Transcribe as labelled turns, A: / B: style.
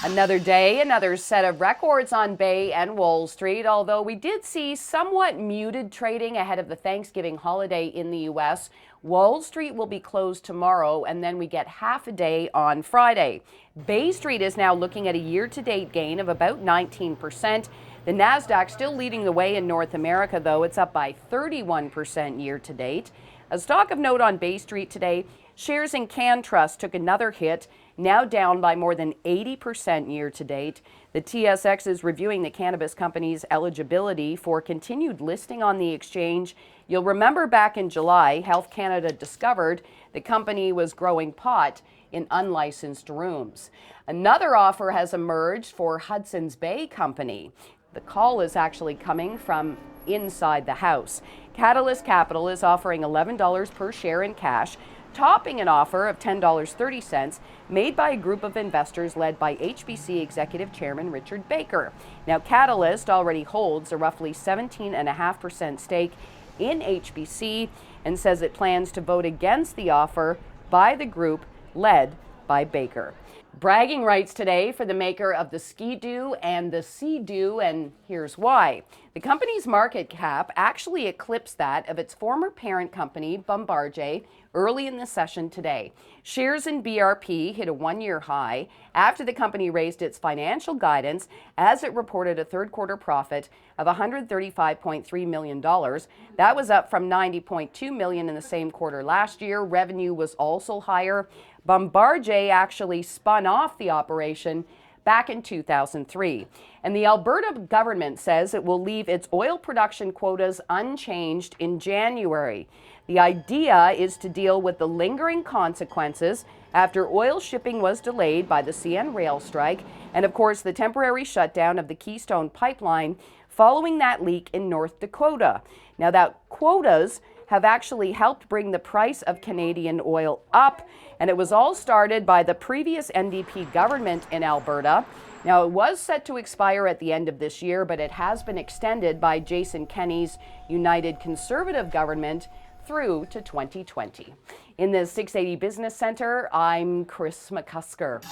A: Another day, another set of records on Bay and Wall Street, although we did see somewhat muted trading ahead of the Thanksgiving holiday in the U.S. Wall Street will be closed tomorrow, and then we get half a day on Friday. Bay Street is now looking at a year-to-date gain of about 19%. The Nasdaq still leading the way in North America, though. It's up by 31% year-to-date. A stock of note on Bay Street today, shares in CannTrust took another hit, now down by more than 80% year-to-date. The TSX is reviewing the cannabis company's eligibility for continued listing on the exchange. You'll remember back in July, Health Canada discovered the company was growing pot in unlicensed rooms. Another offer has emerged for Hudson's Bay Company. The call is actually coming from inside the house. Catalyst Capital is offering $11 per share in cash, topping an offer of $10.30 made by a group of investors led by HBC Executive Chairman Richard Baker. Now, Catalyst already holds a roughly 17.5% stake in HBC and says it plans to vote against the offer by the group led by Baker. Bragging rights today for the maker of the Ski-Doo and the Sea-Doo, and here's why. The company's market cap actually eclipsed that of its former parent company, Bombardier, early in the session today. Shares in BRP hit a one-year high after the company raised its financial guidance as it reported a third-quarter profit of $135.3 million. That was up from $90.2 million in the same quarter last year. Revenue was also higher. Bombardier actually spun off the operation back in 2003. And the Alberta government says it will leave its oil production quotas unchanged in January. The idea is to deal with the lingering consequences after oil shipping was delayed by the CN rail strike and, of course, the temporary shutdown of the Keystone pipeline following that leak in North Dakota. Now, that quotas have actually helped bring the price of Canadian oil up, and it was all started by the previous NDP government in Alberta. Now, it was set to expire at the end of this year, but it has been extended by Jason Kenney's United Conservative government through to 2020. In the 680 Business Center, I'm Kris McCusker.